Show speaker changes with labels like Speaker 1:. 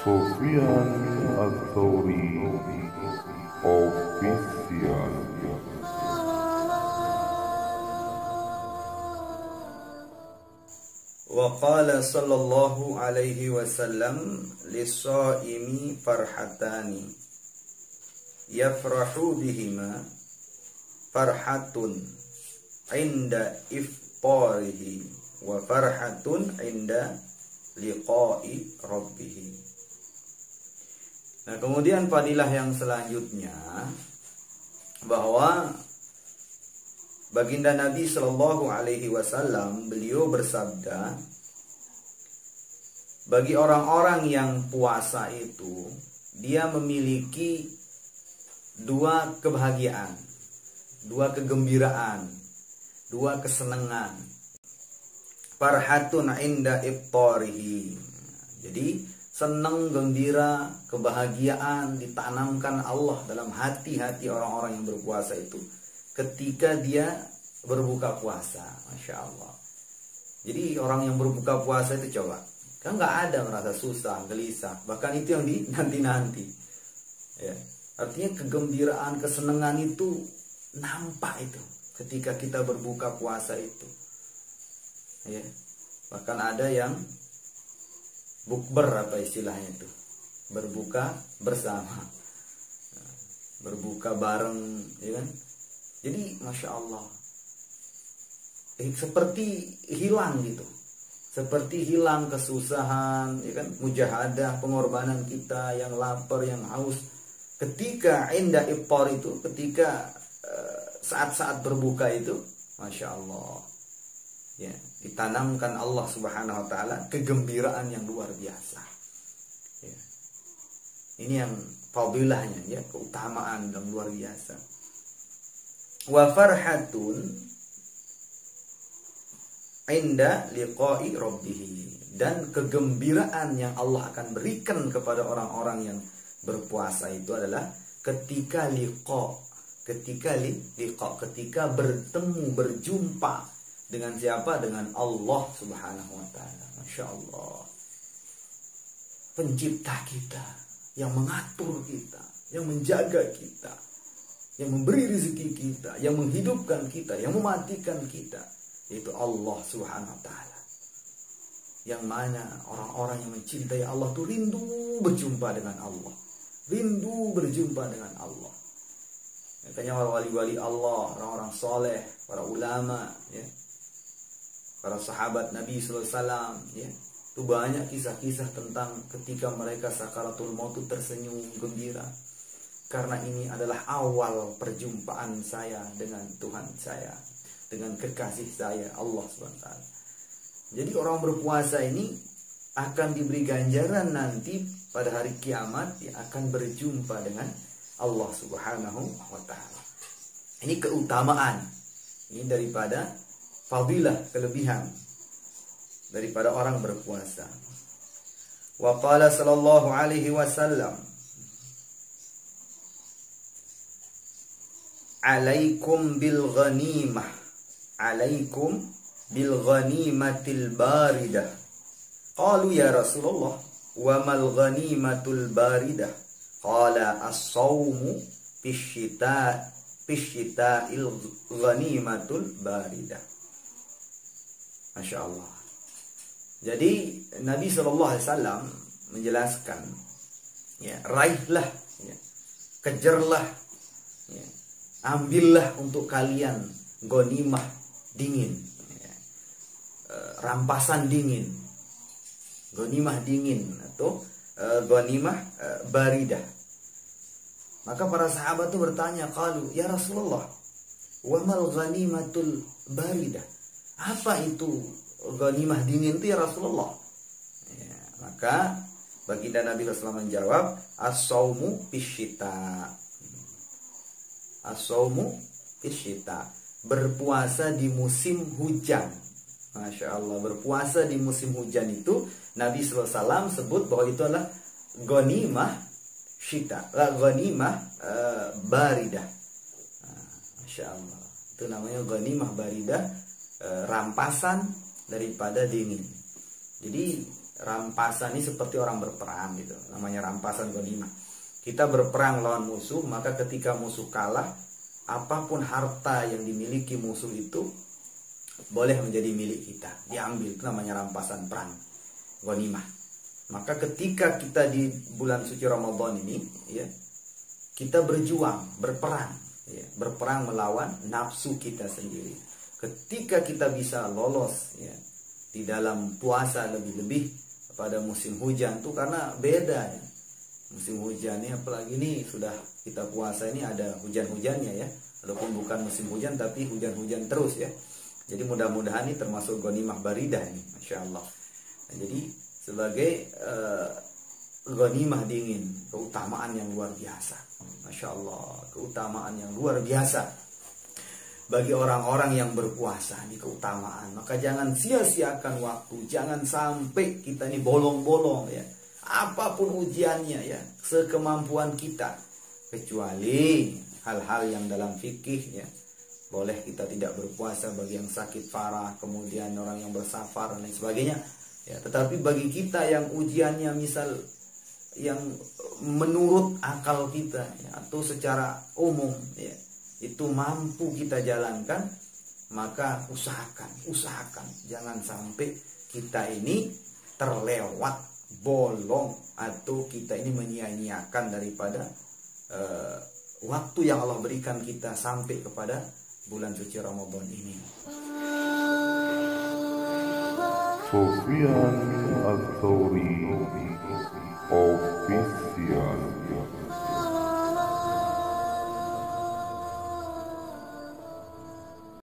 Speaker 1: Sufyan Ats-Tsauri Official.
Speaker 2: Wa qala sallallahu alaihi wasallam lis-shaimi farhatani yafrahu bihima farhatun inda iftarihi wa farhatun inda liqa'i rabbih. Nah, kemudian fadilah yang selanjutnya bahwa baginda Nabi Shallallahu Alaihi Wasallam beliau bersabda, bagi orang-orang yang puasa itu dia memiliki dua kebahagiaan, dua kegembiraan, dua kesenangan. Farhatun inda iftarihi. Jadi senang, gembira, kebahagiaan ditanamkan Allah dalam hati-hati orang-orang yang berpuasa itu ketika dia berbuka puasa. Masya Allah. Jadi orang yang berbuka puasa itu coba, kan nggak ada merasa susah, gelisah, bahkan itu yang di nanti-nanti ya. Artinya kegembiraan, kesenangan itu nampak itu ketika kita berbuka puasa itu ya. Bahkan ada yang bukber, apa istilahnya itu, berbuka bersama, berbuka bareng ya kan. Jadi Masya Allah, seperti hilang gitu, seperti hilang kesusahan ya kan, mujahadah, pengorbanan kita yang lapar, yang haus ketika inda iftar itu, ketika saat-saat berbuka itu, Masya Allah ya, ditanamkan Allah Subhanahu wa taala kegembiraan yang luar biasa ya. Ini yang fadilahnya ya, keutamaan yang luar biasa. Wa farhatun inda liqa'i rabbih, dan kegembiraan yang Allah akan berikan kepada orang-orang yang berpuasa itu adalah ketika liqa, ketika bertemu, berjumpa dengan siapa? Dengan Allah Subhanahu wa taala. Masya Allah. Pencipta kita, yang mengatur kita, yang menjaga kita, yang memberi rezeki kita, yang menghidupkan kita, yang mematikan kita, yaitu Allah Subhanahu wa taala. Yang mana orang-orang yang mencintai Allah itu rindu berjumpa dengan Allah, rindu berjumpa dengan Allah. Makanya para wali-wali Allah, orang-orang soleh, para ulama ya, para sahabat Nabi Sallallahu Alaihi Wasallam ya, itu banyak kisah-kisah tentang ketika mereka sakaratul maut itu tersenyum gembira, karena ini adalah awal perjumpaan saya dengan Tuhan saya, dengan kekasih saya Allah SWT. Jadi orang berpuasa ini akan diberi ganjaran nanti pada hari kiamat, ya, akan berjumpa dengan Allah Subhanahu wa taala. Ini keutamaan, ini daripada fadilah, kelebihan daripada orang berpuasa. Wa qala sallallahu alaihi wasallam, alaikum bil ghanimah, alaikum bil ghanimatil baridah. Qalu ya Rasulullah, wa mal ghanimatul baridah? Qala as-sawmu fisyita'il ghanimatul baridah. Masya Allah. Jadi Nabi SAW menjelaskan ya, raihlah ya, kejarlah ya, ambillah untuk kalian ghanimah dingin ya, rampasan dingin, ghanimah dingin atau ghanimah baridah. Maka para sahabat itu bertanya, qalu ya Rasulullah, wa mal ghanimatul baridah? Apa itu ghanimah dingin itu ya Rasulullah? Ya, maka baginda Nabi SAW menjawab, as-sawmu fisyita. As-sawmu fisyita, berpuasa di musim hujan. Masya Allah, berpuasa di musim hujan itu Nabi SAW sebut bahwa itu adalah ghanimah syita, ghanimah baridah. Masya Allah, itu namanya ghanimah baridah, rampasan daripada dingin. Jadi rampasan ini seperti orang berperang gitu, namanya rampasan ghanimah. Kita berperang lawan musuh, maka ketika musuh kalah, apapun harta yang dimiliki musuh itu boleh menjadi milik kita, diambil. Itu namanya rampasan perang, ghanimah. Maka ketika kita di bulan suci Ramadan ini, ya, kita berjuang, berperang, ya, berperang melawan nafsu kita sendiri. Ketika kita bisa lolos, ya, di dalam puasa lebih-lebih pada musim hujan tuh, karena beda ya. Musim hujan ini, apalagi ini sudah kita puasa ini ada hujan-hujannya ya. Walaupun bukan musim hujan tapi hujan-hujan terus ya. Jadi mudah-mudahan ini termasuk ghanimah baridah ini, Masya Allah. Nah, jadi sebagai ghanimah dingin, keutamaan yang luar biasa, Masya Allah, keutamaan yang luar biasa bagi orang-orang yang berpuasa. Ini keutamaan, maka jangan sia-siakan waktu, jangan sampai kita ini bolong-bolong ya, apapun ujiannya ya, sekemampuan kita, kecuali hal-hal yang dalam fikih ya, boleh kita tidak berpuasa bagi yang sakit parah, kemudian orang yang bersafar dan lain sebagainya ya. Tetapi bagi kita yang ujiannya misal yang menurut akal kita ya, atau secara umum ya, itu mampu kita jalankan, maka usahakan jangan sampai kita ini terlewat, bolong, atau kita ini menyia-nyiakan daripada waktu yang Allah berikan kita sampai kepada bulan suci Ramadan ini.
Speaker 1: Sufyan Ats-Tsauri Official.